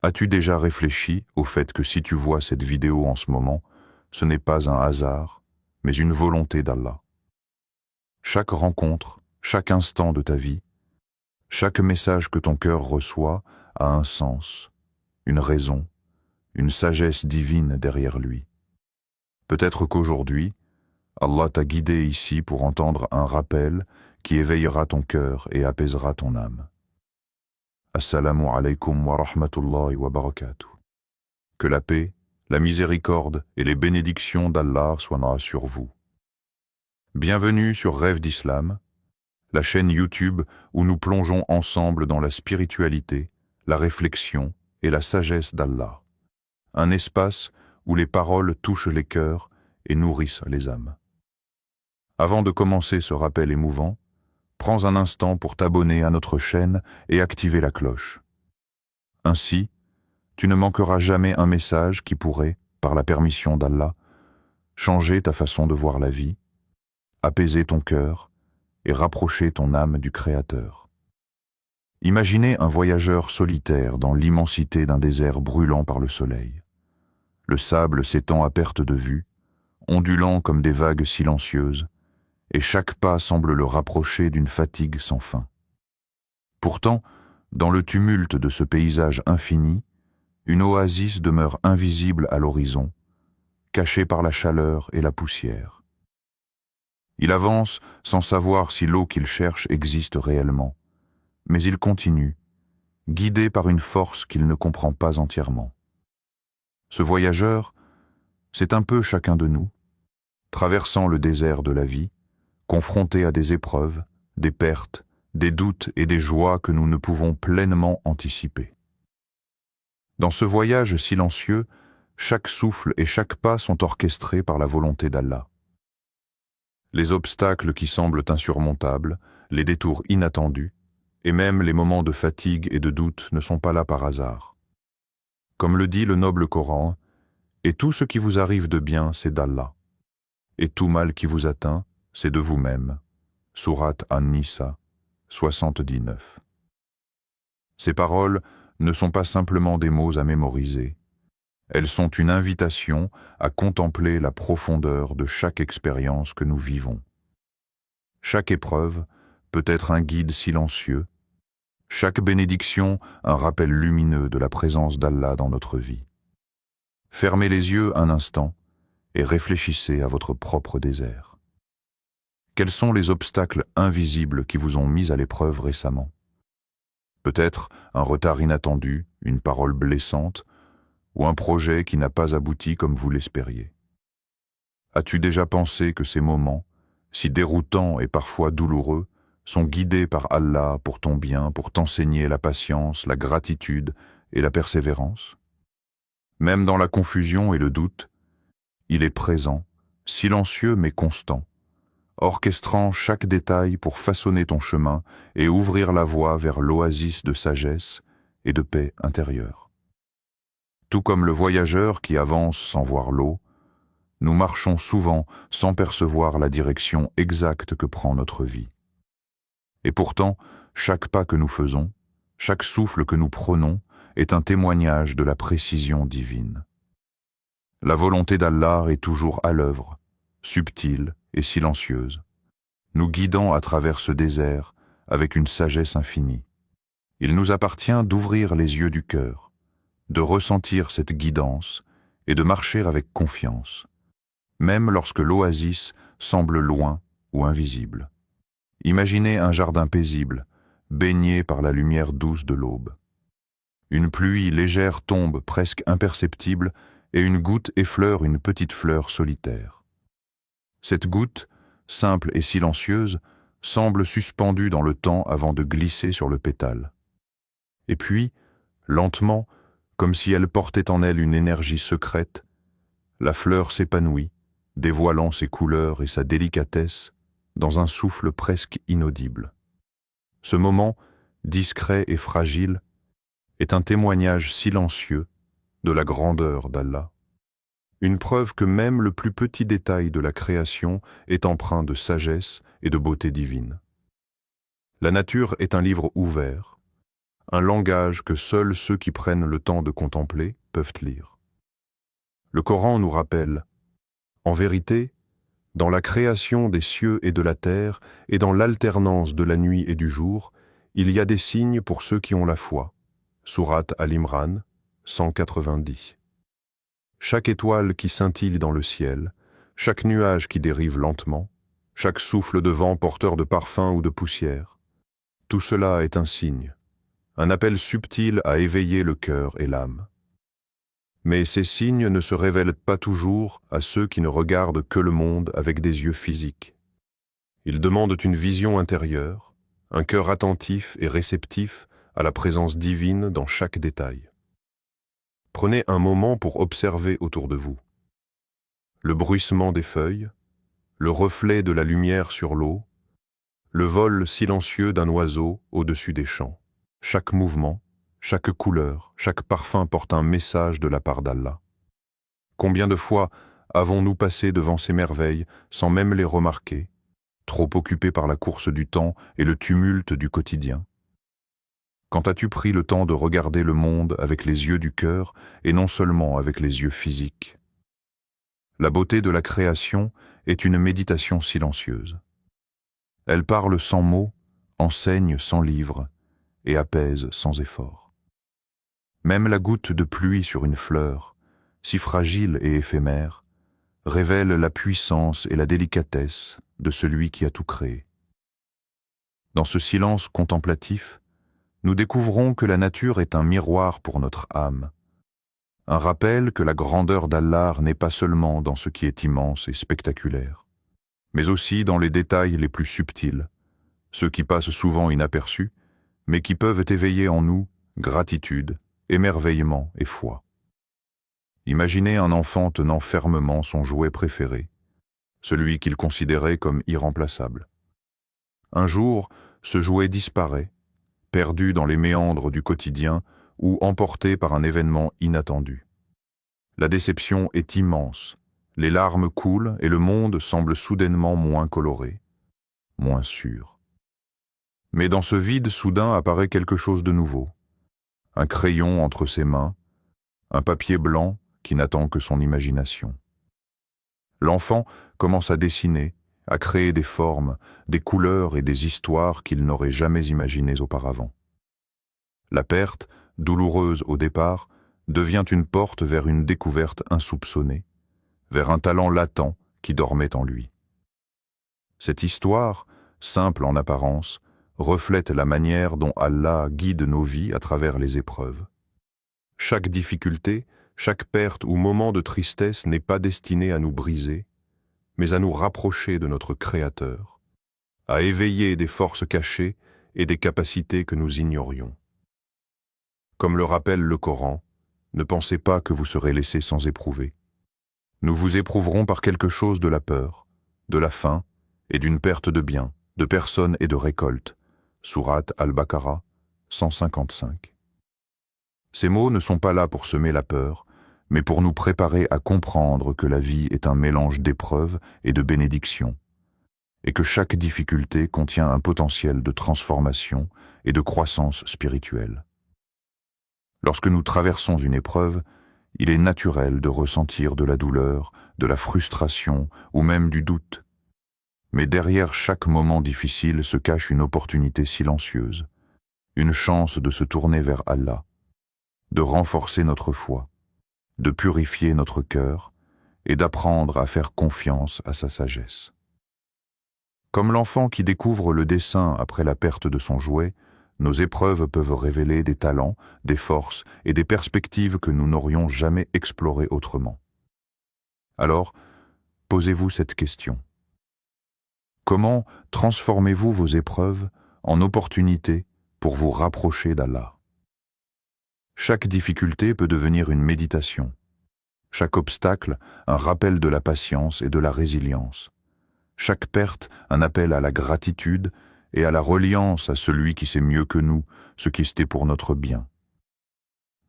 As-tu déjà réfléchi au fait que si tu vois cette vidéo en ce moment, ce n'est pas un hasard, mais une volonté d'Allah? Chaque rencontre, chaque instant de ta vie, chaque message que ton cœur reçoit a un sens, une raison, une sagesse divine derrière lui. Peut-être qu'aujourd'hui, Allah t'a guidé ici pour entendre un rappel qui éveillera ton cœur et apaisera ton âme. Assalamu alaikum wa rahmatullahi wa barakatuh. Que la paix, la miséricorde et les bénédictions d'Allah soient sur vous. Bienvenue sur Rêve d'Islam, la chaîne YouTube où nous plongeons ensemble dans la spiritualité, la réflexion et la sagesse d'Allah. Un espace où les paroles touchent les cœurs et nourrissent les âmes. Avant de commencer ce rappel émouvant, prends un instant pour t'abonner à notre chaîne et activer la cloche. Ainsi, tu ne manqueras jamais un message qui pourrait, par la permission d'Allah, changer ta façon de voir la vie, apaiser ton cœur et rapprocher ton âme du Créateur. Imaginez un voyageur solitaire dans l'immensité d'un désert brûlant par le soleil. Le sable s'étend à perte de vue, ondulant comme des vagues silencieuses, et chaque pas semble le rapprocher d'une fatigue sans fin. Pourtant, dans le tumulte de ce paysage infini, une oasis demeure invisible à l'horizon, cachée par la chaleur et la poussière. Il avance sans savoir si l'eau qu'il cherche existe réellement, mais il continue, guidé par une force qu'il ne comprend pas entièrement. Ce voyageur, c'est un peu chacun de nous, traversant le désert de la vie, confronté à des épreuves, des pertes, des doutes et des joies que nous ne pouvons pleinement anticiper. Dans ce voyage silencieux, chaque souffle et chaque pas sont orchestrés par la volonté d'Allah. Les obstacles qui semblent insurmontables, les détours inattendus, et même les moments de fatigue et de doute ne sont pas là par hasard. Comme le dit le noble Coran, « Et tout ce qui vous arrive de bien, c'est d'Allah. Et tout mal qui vous atteint, c'est de vous-même. » Sourate An-Nisa, 79. Ces paroles ne sont pas simplement des mots à mémoriser. Elles sont une invitation à contempler la profondeur de chaque expérience que nous vivons. Chaque épreuve peut être un guide silencieux, chaque bénédiction un rappel lumineux de la présence d'Allah dans notre vie. Fermez les yeux un instant et réfléchissez à votre propre désert. Quels sont les obstacles invisibles qui vous ont mis à l'épreuve récemment? Peut-être un retard inattendu, une parole blessante, ou un projet qui n'a pas abouti comme vous l'espériez. As-tu déjà pensé que ces moments, si déroutants et parfois douloureux, sont guidés par Allah pour ton bien, pour t'enseigner la patience, la gratitude et la persévérance? Même dans la confusion et le doute, il est présent, silencieux mais constant, orchestrant chaque détail pour façonner ton chemin et ouvrir la voie vers l'oasis de sagesse et de paix intérieure. Tout comme le voyageur qui avance sans voir l'eau, nous marchons souvent sans percevoir la direction exacte que prend notre vie. Et pourtant, chaque pas que nous faisons, chaque souffle que nous prenons est un témoignage de la précision divine. La volonté d'Allah est toujours à l'œuvre, subtile et silencieuse, nous guidant à travers ce désert avec une sagesse infinie. Il nous appartient d'ouvrir les yeux du cœur, de ressentir cette guidance et de marcher avec confiance, même lorsque l'oasis semble loin ou invisible. Imaginez un jardin paisible, baigné par la lumière douce de l'aube. Une pluie légère tombe presque imperceptible et une goutte effleure une petite fleur solitaire. Cette goutte, simple et silencieuse, semble suspendue dans le temps avant de glisser sur le pétale. Et puis, lentement, comme si elle portait en elle une énergie secrète, la fleur s'épanouit, dévoilant ses couleurs et sa délicatesse dans un souffle presque inaudible. Ce moment, discret et fragile, est un témoignage silencieux de la grandeur d'Allah. Une preuve que même le plus petit détail de la création est empreint de sagesse et de beauté divine. La nature est un livre ouvert. un langage que seuls ceux qui prennent le temps de contempler peuvent lire. Le Coran nous rappelle, en vérité, dans la création des cieux et de la terre et dans l'alternance de la nuit et du jour, il y a des signes pour ceux qui ont la foi. Sourate Al-Imran, 190. Chaque étoile qui scintille dans le ciel, chaque nuage qui dérive lentement, chaque souffle de vent porteur de parfum ou de poussière, tout cela est un signe, un appel subtil à éveiller le cœur et l'âme. Mais ces signes ne se révèlent pas toujours à ceux qui ne regardent que le monde avec des yeux physiques. Ils demandent une vision intérieure, un cœur attentif et réceptif à la présence divine dans chaque détail. Prenez un moment pour observer autour de vous. Le bruissement des feuilles, le reflet de la lumière sur l'eau, le vol silencieux d'un oiseau au-dessus des champs. Chaque mouvement, chaque couleur, chaque parfum porte un message de la part d'Allah. Combien de fois avons-nous passé devant ces merveilles sans même les remarquer, trop occupés par la course du temps et le tumulte du quotidien? Quand as-tu pris le temps de regarder le monde avec les yeux du cœur et non seulement avec les yeux physiques? La beauté de la création est une méditation silencieuse. Elle parle sans mots, enseigne sans livre et apaise sans effort. Même la goutte de pluie sur une fleur, si fragile et éphémère, révèle la puissance et la délicatesse de celui qui a tout créé. Dans ce silence contemplatif, nous découvrons que la nature est un miroir pour notre âme, un rappel que la grandeur d'Allah n'est pas seulement dans ce qui est immense et spectaculaire, mais aussi dans les détails les plus subtils, ceux qui passent souvent inaperçus, mais qui peuvent éveiller en nous gratitude, émerveillement et foi. Imaginez un enfant tenant fermement son jouet préféré, celui qu'il considérait comme irremplaçable. Un jour, ce jouet disparaît, perdu dans les méandres du quotidien ou emporté par un événement inattendu. La déception est immense, les larmes coulent et le monde semble soudainement moins coloré, moins sûr. Mais dans ce vide soudain apparaît quelque chose de nouveau. Un crayon entre ses mains, un papier blanc qui n'attend que son imagination. L'enfant commence à dessiner, à créer des formes, des couleurs et des histoires qu'il n'aurait jamais imaginées auparavant. La perte, douloureuse au départ, devient une porte vers une découverte insoupçonnée, vers un talent latent qui dormait en lui. Cette histoire, simple en apparence, reflète la manière dont Allah guide nos vies à travers les épreuves. Chaque difficulté, chaque perte ou moment de tristesse n'est pas destiné à nous briser, mais à nous rapprocher de notre Créateur, à éveiller des forces cachées et des capacités que nous ignorions. Comme le rappelle le Coran, ne pensez pas que vous serez laissés sans éprouver. Nous vous éprouverons par quelque chose de la peur, de la faim et d'une perte de biens, de personnes et de récoltes. Sourate Al-Baqarah, 155. Ces mots ne sont pas là pour semer la peur, mais pour nous préparer à comprendre que la vie est un mélange d'épreuves et de bénédictions, et que chaque difficulté contient un potentiel de transformation et de croissance spirituelle. Lorsque nous traversons une épreuve, il est naturel de ressentir de la douleur, de la frustration ou même du doute. Mais derrière chaque moment difficile se cache une opportunité silencieuse, une chance de se tourner vers Allah, de renforcer notre foi, de purifier notre cœur et d'apprendre à faire confiance à sa sagesse. Comme l'enfant qui découvre le dessin après la perte de son jouet, nos épreuves peuvent révéler des talents, des forces et des perspectives que nous n'aurions jamais explorées autrement. Alors, posez-vous cette question. Comment transformez-vous vos épreuves en opportunités pour vous rapprocher d'Allah? Chaque difficulté peut devenir une méditation. Chaque obstacle, un rappel de la patience et de la résilience. Chaque perte, un appel à la gratitude et à la reliance à celui qui sait mieux que nous ce qui était pour notre bien.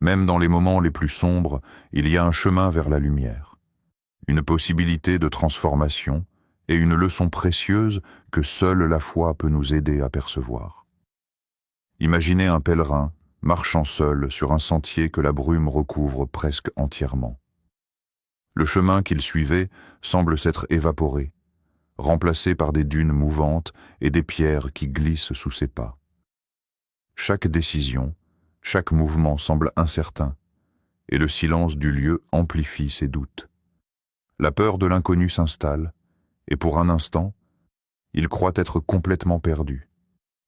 Même dans les moments les plus sombres, il y a un chemin vers la lumière, une possibilité de transformation et une leçon précieuse que seule la foi peut nous aider à percevoir. Imaginez un pèlerin marchant seul sur un sentier que la brume recouvre presque entièrement. Le chemin qu'il suivait semble s'être évaporé, remplacé par des dunes mouvantes et des pierres qui glissent sous ses pas. Chaque décision, chaque mouvement semble incertain, et le silence du lieu amplifie ses doutes. La peur de l'inconnu s'installe, et pour un instant, il croit être complètement perdu,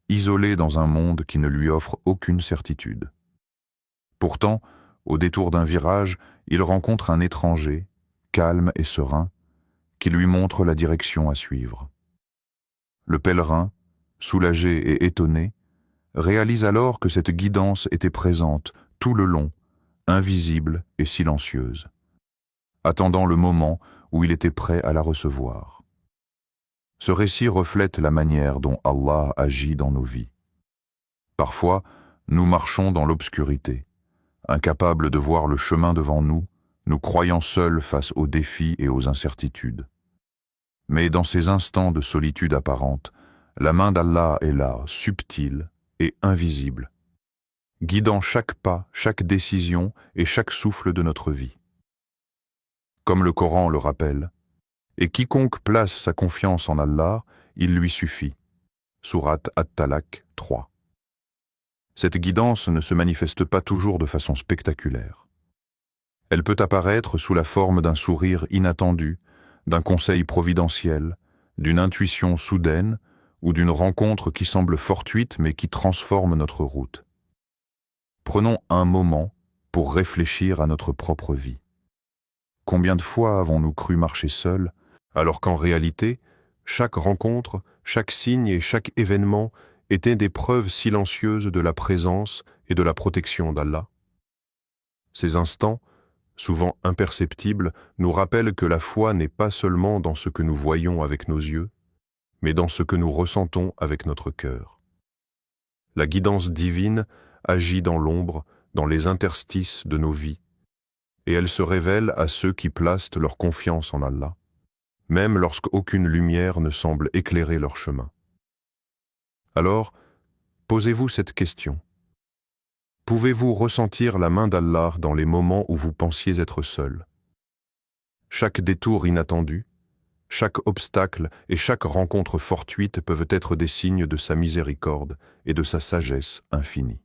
isolé dans un monde qui ne lui offre aucune certitude. Pourtant, au détour d'un virage, il rencontre un étranger, calme et serein, qui lui montre la direction à suivre. Le pèlerin, soulagé et étonné, réalise alors que cette guidance était présente tout le long, invisible et silencieuse, attendant le moment où il était prêt à la recevoir. Ce récit reflète la manière dont Allah agit dans nos vies. Parfois, nous marchons dans l'obscurité, incapables de voir le chemin devant nous, nous croyant seuls face aux défis et aux incertitudes. Mais dans ces instants de solitude apparente, la main d'Allah est là, subtile et invisible, guidant chaque pas, chaque décision et chaque souffle de notre vie. Comme le Coran le rappelle, « Et quiconque place sa confiance en Allah, il lui suffit. » Sourate At-Talaq 3. Cette guidance ne se manifeste pas toujours de façon spectaculaire. Elle peut apparaître sous la forme d'un sourire inattendu, d'un conseil providentiel, d'une intuition soudaine ou d'une rencontre qui semble fortuite mais qui transforme notre route. Prenons un moment pour réfléchir à notre propre vie. Combien de fois avons-nous cru marcher seuls, alors qu'en réalité, chaque rencontre, chaque signe et chaque événement étaient des preuves silencieuses de la présence et de la protection d'Allah? Ces instants, souvent imperceptibles, nous rappellent que la foi n'est pas seulement dans ce que nous voyons avec nos yeux, mais dans ce que nous ressentons avec notre cœur. La guidance divine agit dans l'ombre, dans les interstices de nos vies, et elle se révèle à ceux qui placent leur confiance en Allah, même lorsqu'aucune lumière ne semble éclairer leur chemin. Alors, posez-vous cette question. Pouvez-vous ressentir la main d'Allah dans les moments où vous pensiez être seul? Chaque détour inattendu, chaque obstacle et chaque rencontre fortuite peuvent être des signes de sa miséricorde et de sa sagesse infinie.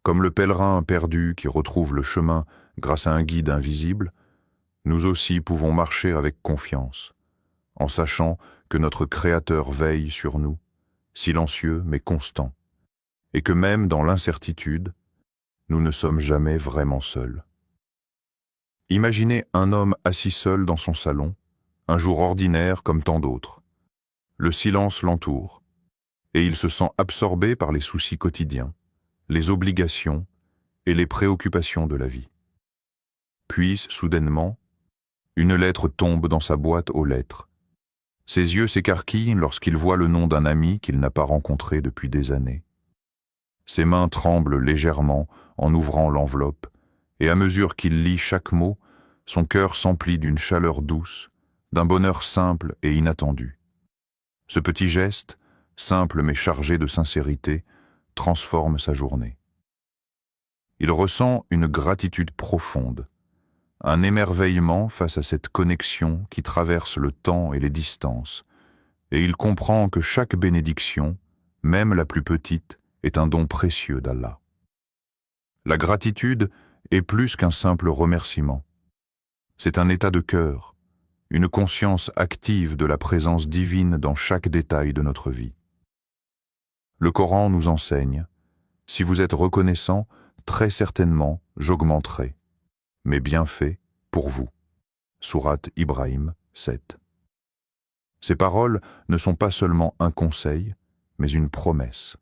Comme le pèlerin perdu qui retrouve le chemin grâce à un guide invisible, nous aussi pouvons marcher avec confiance, en sachant que notre Créateur veille sur nous, silencieux mais constant, et que même dans l'incertitude, nous ne sommes jamais vraiment seuls. Imaginez un homme assis seul dans son salon, un jour ordinaire comme tant d'autres. Le silence l'entoure, et il se sent absorbé par les soucis quotidiens, les obligations et les préoccupations de la vie. Puis, soudainement, une lettre tombe dans sa boîte aux lettres. Ses yeux s'écarquillent lorsqu'il voit le nom d'un ami qu'il n'a pas rencontré depuis des années. Ses mains tremblent légèrement en ouvrant l'enveloppe, et à mesure qu'il lit chaque mot, son cœur s'emplit d'une chaleur douce, d'un bonheur simple et inattendu. Ce petit geste, simple mais chargé de sincérité, transforme sa journée. Il ressent une gratitude profonde, un émerveillement face à cette connexion qui traverse le temps et les distances, et il comprend que chaque bénédiction, même la plus petite, est un don précieux d'Allah. La gratitude est plus qu'un simple remerciement. C'est un état de cœur, une conscience active de la présence divine dans chaque détail de notre vie. Le Coran nous enseigne, si vous êtes reconnaissant, très certainement j'augmenterai mes bienfaits pour vous. Sourate Ibrahim 7. Ces paroles ne sont pas seulement un conseil, mais une promesse.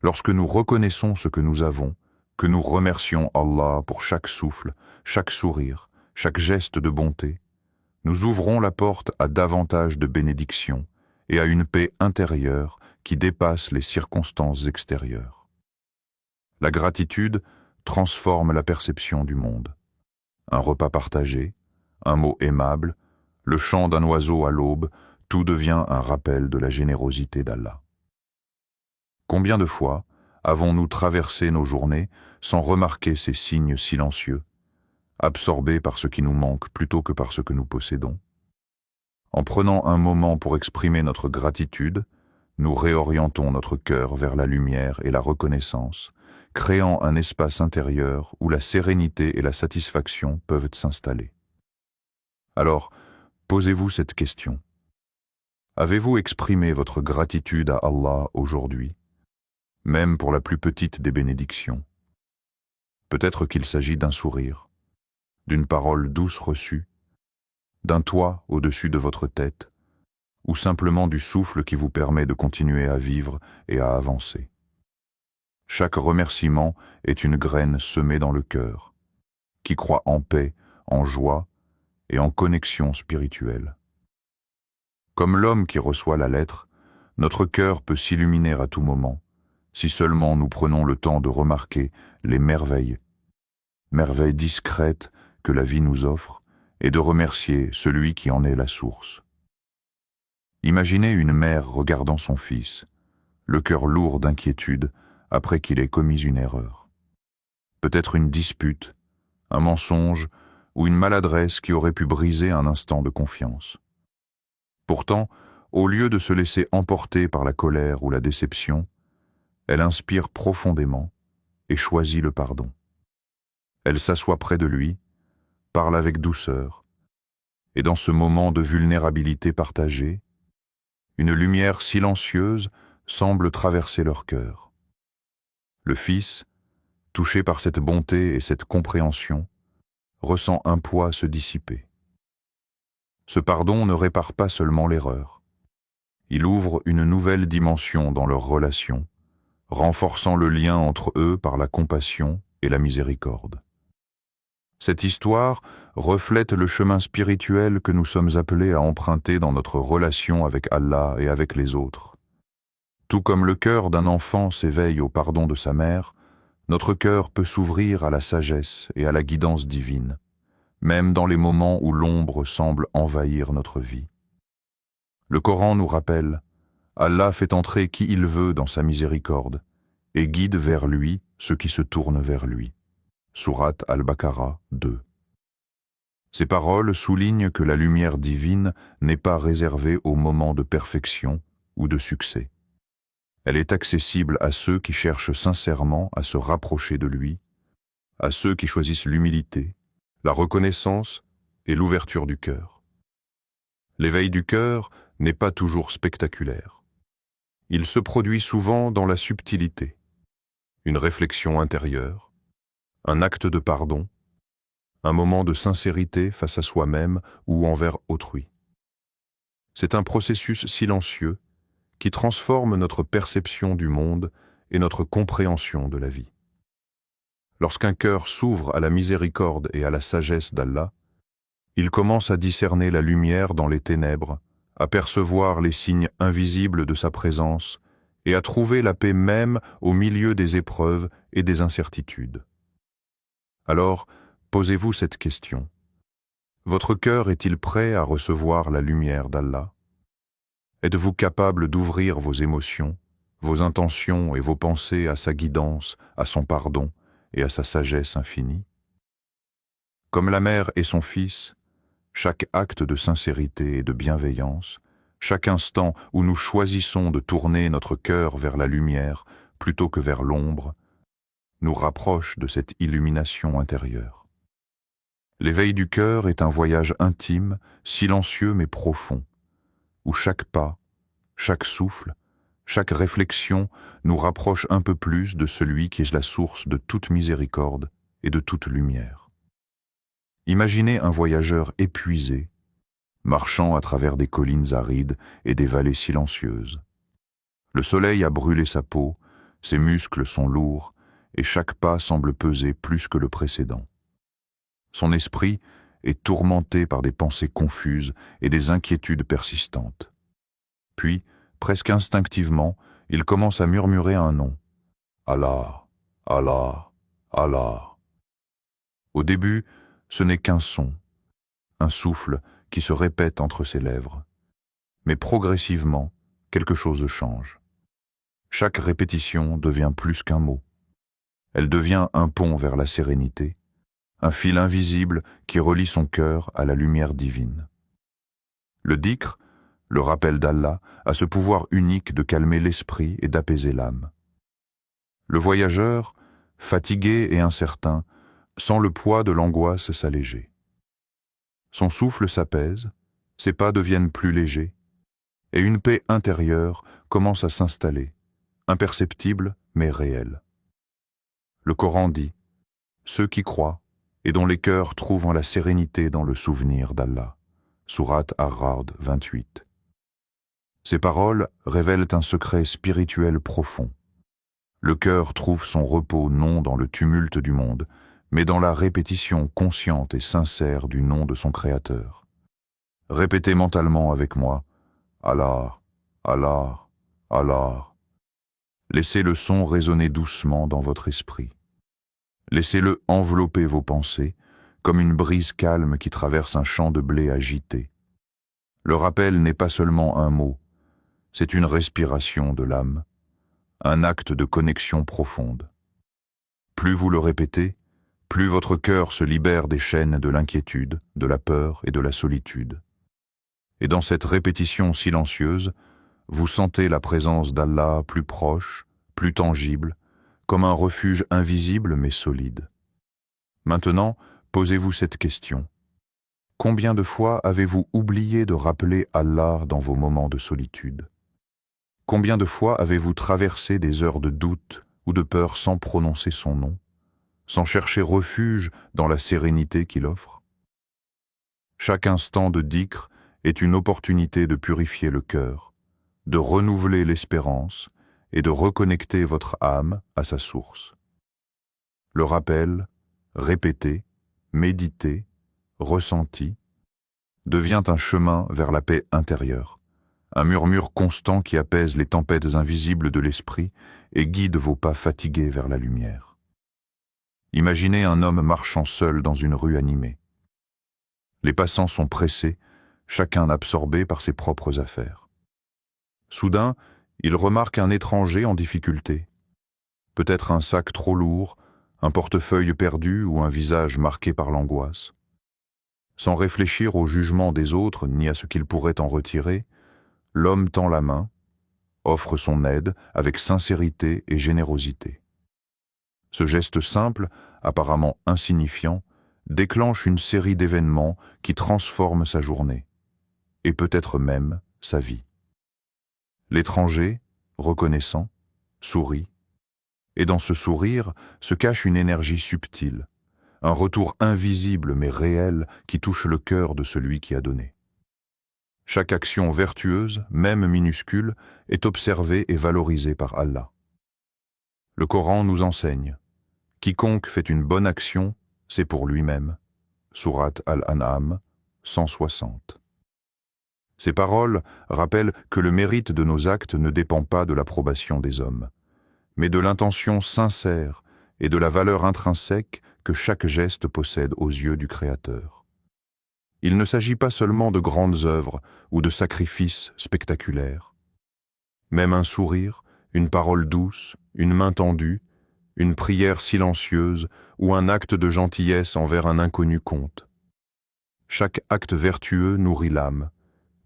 Lorsque nous reconnaissons ce que nous avons, que nous remercions Allah pour chaque souffle, chaque sourire, chaque geste de bonté, nous ouvrons la porte à davantage de bénédictions et à une paix intérieure qui dépasse les circonstances extérieures. La gratitude transforme la perception du monde. Un repas partagé, un mot aimable, le chant d'un oiseau à l'aube, tout devient un rappel de la générosité d'Allah. Combien de fois Avons-nous traversé nos journées sans remarquer ces signes silencieux, absorbés par ce qui nous manque plutôt que par ce que nous possédons? En prenant un moment pour exprimer notre gratitude, nous réorientons notre cœur vers la lumière et la reconnaissance, créant un espace intérieur où la sérénité et la satisfaction peuvent s'installer. Alors, posez-vous cette question. Avez-vous exprimé votre gratitude à Allah aujourd'hui, même pour la plus petite des bénédictions? Peut-être qu'il s'agit d'un sourire, d'une parole douce reçue, d'un toit au-dessus de votre tête, ou simplement du souffle qui vous permet de continuer à vivre et à avancer. Chaque remerciement est une graine semée dans le cœur, qui croit en paix, en joie et en connexion spirituelle. Comme l'homme qui reçoit la lettre, notre cœur peut s'illuminer à tout moment, si seulement nous prenons le temps de remarquer les merveilles discrètes que la vie nous offre, et de remercier celui qui en est la source. Imaginez une mère regardant son fils, le cœur lourd d'inquiétude après qu'il ait commis une erreur. Peut-être une dispute, un mensonge ou une maladresse qui aurait pu briser un instant de confiance. Pourtant, au lieu de se laisser emporter par la colère ou la déception, elle inspire profondément et choisit le pardon. Elle s'assoit près de lui, parle avec douceur, et dans ce moment de vulnérabilité partagée, une lumière silencieuse semble traverser leur cœur. Le fils, touché par cette bonté et cette compréhension, ressent un poids se dissiper. Ce pardon ne répare pas seulement l'erreur. Il ouvre une nouvelle dimension dans leur relation, renforçant le lien entre eux par la compassion et la miséricorde. Cette histoire reflète le chemin spirituel que nous sommes appelés à emprunter dans notre relation avec Allah et avec les autres. Tout comme le cœur d'un enfant s'éveille au pardon de sa mère, notre cœur peut s'ouvrir à la sagesse et à la guidance divine, même dans les moments où l'ombre semble envahir notre vie. Le Coran nous rappelle: Allah fait entrer qui il veut dans sa miséricorde et guide vers lui ceux qui se tournent vers lui. Sourate Al-Baqarah 2. Ces paroles soulignent que la lumière divine n'est pas réservée aux moments de perfection ou de succès. Elle est accessible à ceux qui cherchent sincèrement à se rapprocher de lui, à ceux qui choisissent l'humilité, la reconnaissance et l'ouverture du cœur. L'éveil du cœur n'est pas toujours spectaculaire. Il se produit souvent dans la subtilité, une réflexion intérieure, un acte de pardon, un moment de sincérité face à soi-même ou envers autrui. C'est un processus silencieux qui transforme notre perception du monde et notre compréhension de la vie. Lorsqu'un cœur s'ouvre à la miséricorde et à la sagesse d'Allah, il commence à discerner la lumière dans les ténèbres, à percevoir les signes invisibles de sa présence et à trouver la paix même au milieu des épreuves et des incertitudes. Alors, posez-vous cette question. Votre cœur est-il prêt à recevoir la lumière d'Allah? Êtes-vous capable d'ouvrir vos émotions, vos intentions et vos pensées à sa guidance, à son pardon et à sa sagesse infinie? Comme la mère et son fils, chaque acte de sincérité et de bienveillance, chaque instant où nous choisissons de tourner notre cœur vers la lumière plutôt que vers l'ombre, nous rapproche de cette illumination intérieure. L'éveil du cœur est un voyage intime, silencieux mais profond, où chaque pas, chaque souffle, chaque réflexion nous rapproche un peu plus de celui qui est la source de toute miséricorde et de toute lumière. Imaginez un voyageur épuisé, marchant à travers des collines arides et des vallées silencieuses. Le soleil a brûlé sa peau, ses muscles sont lourds, et chaque pas semble peser plus que le précédent. Son esprit est tourmenté par des pensées confuses et des inquiétudes persistantes. Puis, presque instinctivement, il commence à murmurer un nom. Allah, Allah, Allah. Au début, ce n'est qu'un son, un souffle qui se répète entre ses lèvres. Mais progressivement, quelque chose change. chaque répétition devient plus qu'un mot. Elle devient un pont vers la sérénité, un fil invisible qui relie son cœur à la lumière divine. Le dhikr, le rappel d'Allah, a ce pouvoir unique de calmer l'esprit et d'apaiser l'âme. Le voyageur, fatigué et incertain, sent le poids de l'angoisse s'alléger. Son souffle s'apaise, ses pas deviennent plus légers, et une paix intérieure commence à s'installer, imperceptible mais réelle. Le Coran dit « Ceux qui croient et dont les cœurs trouvent la sérénité dans le souvenir d'Allah » Sourate Ar-Ra'd 28. Ces paroles révèlent un secret spirituel profond. Le cœur trouve son repos non dans le tumulte du monde, mais dans la répétition consciente et sincère du nom de son Créateur. Répétez mentalement avec moi « Allah, Allah, Allah ». Laissez le son résonner doucement dans votre esprit. Laissez-le envelopper vos pensées, comme une brise calme qui traverse un champ de blé agité. Le rappel n'est pas seulement un mot, c'est une respiration de l'âme, un acte de connexion profonde. Plus vous le répétez, plus votre cœur se libère des chaînes de l'inquiétude, de la peur et de la solitude. Et dans cette répétition silencieuse, vous sentez la présence d'Allah plus proche, plus tangible, comme un refuge invisible mais solide. Maintenant, posez-vous cette question. Combien de fois avez-vous oublié de rappeler Allah dans vos moments de solitude? Combien de fois avez-vous traversé des heures de doute ou de peur sans prononcer son nom, sans chercher refuge dans la sérénité qu'il offre? Chaque instant de dhikr est une opportunité de purifier le cœur, de renouveler l'espérance et de reconnecter votre âme à sa source. Le rappel, répété, médité, ressenti, devient un chemin vers la paix intérieure, un murmure constant qui apaise les tempêtes invisibles de l'esprit et guide vos pas fatigués vers la lumière. Imaginez un homme marchant seul dans une rue animée. Les passants sont pressés, chacun absorbé par ses propres affaires. Soudain, il remarque un étranger en difficulté. Peut-être un sac trop lourd, un portefeuille perdu ou un visage marqué par l'angoisse. Sans réfléchir au jugement des autres ni à ce qu'il pourrait en retirer, l'homme tend la main, offre son aide avec sincérité et générosité. Ce geste simple, apparemment insignifiant, déclenche une série d'événements qui transforment sa journée, et peut-être même sa vie. L'étranger, reconnaissant, sourit, et dans ce sourire se cache une énergie subtile, un retour invisible mais réel qui touche le cœur de celui qui a donné. Chaque action vertueuse, même minuscule, est observée et valorisée par Allah. Le Coran nous enseigne « Quiconque fait une bonne action, c'est pour lui-même » Sourate Al-An'am 160. Ces paroles rappellent que le mérite de nos actes ne dépend pas de l'approbation des hommes, mais de l'intention sincère et de la valeur intrinsèque que chaque geste possède aux yeux du Créateur. Il ne s'agit pas seulement de grandes œuvres ou de sacrifices spectaculaires. Même un sourire, une parole douce, une main tendue, une prière silencieuse ou un acte de gentillesse envers un inconnu compte. Chaque acte vertueux nourrit l'âme,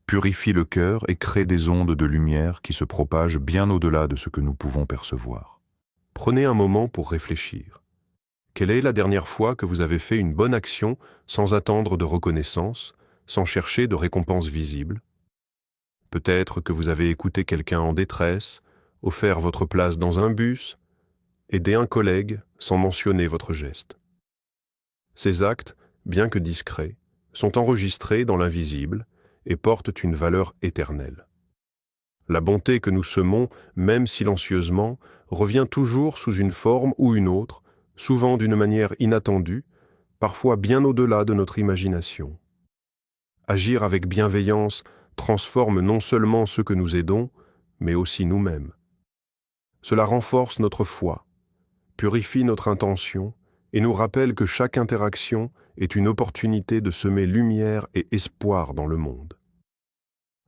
purifie le cœur et crée des ondes de lumière qui se propagent bien au-delà de ce que nous pouvons percevoir. Prenez un moment pour réfléchir. Quelle est la dernière fois que vous avez fait une bonne action sans attendre de reconnaissance, sans chercher de récompense visible? Peut-être que vous avez écouté quelqu'un en détresse, offert votre place dans un bus, aidé un collègue sans mentionner votre geste. Ces actes, bien que discrets, sont enregistrés dans l'invisible et portent une valeur éternelle. La bonté que nous semons, même silencieusement, revient toujours sous une forme ou une autre, souvent d'une manière inattendue, parfois bien au-delà de notre imagination. Agir avec bienveillance transforme non seulement ceux que nous aidons, mais aussi nous-mêmes. Cela renforce notre foi, purifie notre intention et nous rappelle que chaque interaction est une opportunité de semer lumière et espoir dans le monde.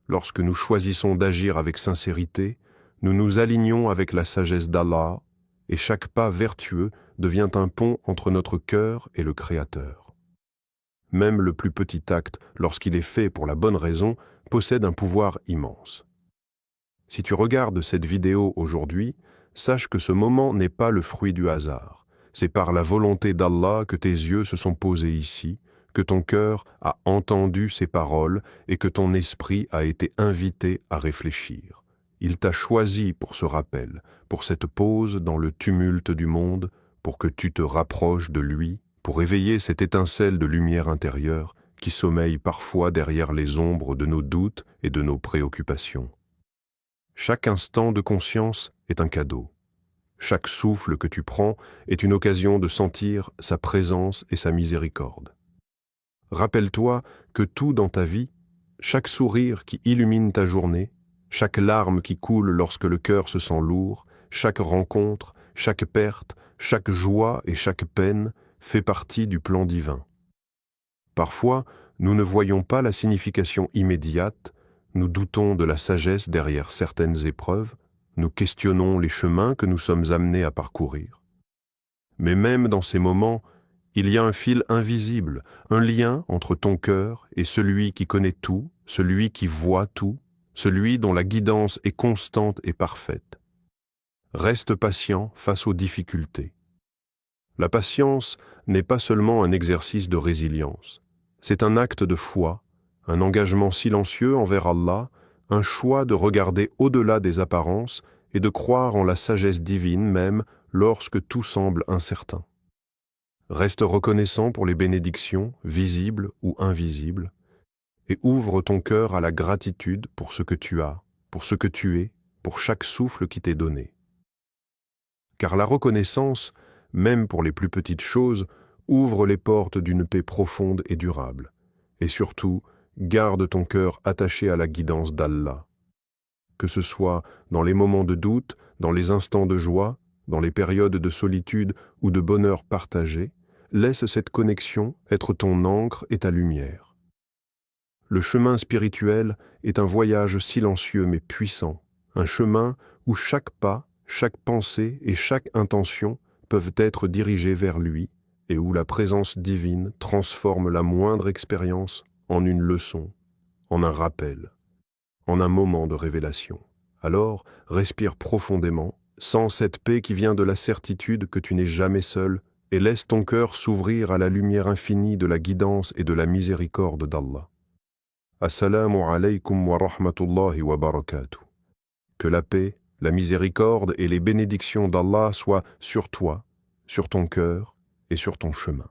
Lorsque nous choisissons d'agir avec sincérité, Nous nous alignons avec la sagesse d'Allah et chaque pas vertueux devient un pont entre notre cœur et le Créateur. Même le plus petit acte, lorsqu'il est fait pour la bonne raison, possède un pouvoir immense. Si tu regardes cette vidéo aujourd'hui, sache que ce moment n'est pas le fruit du hasard. C'est par la volonté d'Allah que tes yeux se sont posés ici, que ton cœur a entendu ces paroles et que ton esprit a été invité à réfléchir. Il t'a choisi pour ce rappel, pour cette pause dans le tumulte du monde, pour que tu te rapproches de lui, pour éveiller cette étincelle de lumière intérieure qui sommeille parfois derrière les ombres de nos doutes et de nos préoccupations. Chaque instant de conscience est un cadeau. Chaque souffle que tu prends est une occasion de sentir sa présence et sa miséricorde. Rappelle-toi que tout dans ta vie, chaque sourire qui illumine ta journée, chaque larme qui coule lorsque le cœur se sent lourd, chaque rencontre, chaque perte, chaque joie et chaque peine fait partie du plan divin. Parfois, nous ne voyons pas la signification immédiate, nous doutons de la sagesse derrière certaines épreuves, nous questionnons les chemins que nous sommes amenés à parcourir. Mais même dans ces moments, il y a un fil invisible, un lien entre ton cœur et celui qui connaît tout, celui qui voit tout, celui dont la guidance est constante et parfaite. Reste patient face aux difficultés. La patience n'est pas seulement un exercice de résilience, c'est un acte de foi, un engagement silencieux envers Allah, un choix de regarder au-delà des apparences et de croire en la sagesse divine même lorsque tout semble incertain. Reste reconnaissant pour les bénédictions, visibles ou invisibles, et ouvre ton cœur à la gratitude pour ce que tu as, pour ce que tu es, pour chaque souffle qui t'est donné. Car la reconnaissance, même pour les plus petites choses, ouvre les portes d'une paix profonde et durable. Et surtout, garde ton cœur attaché à la guidance d'Allah. Que ce soit dans les moments de doute, dans les instants de joie, dans les périodes de solitude ou de bonheur partagé, laisse cette connexion être ton encre et ta lumière. Le chemin spirituel est un voyage silencieux mais puissant, un chemin où chaque pas, chaque pensée et chaque intention peuvent être dirigés vers lui et où la présence divine transforme la moindre expérience en une leçon, en un rappel, en un moment de révélation. Alors, respire profondément, sens cette paix qui vient de la certitude que tu n'es jamais seul et laisse ton cœur s'ouvrir à la lumière infinie de la guidance et de la miséricorde d'Allah. Assalamu alaykum wa rahmatullahi wa barakatuh. Que la paix, la miséricorde et les bénédictions d'Allah soient sur toi, sur ton cœur et sur ton chemin.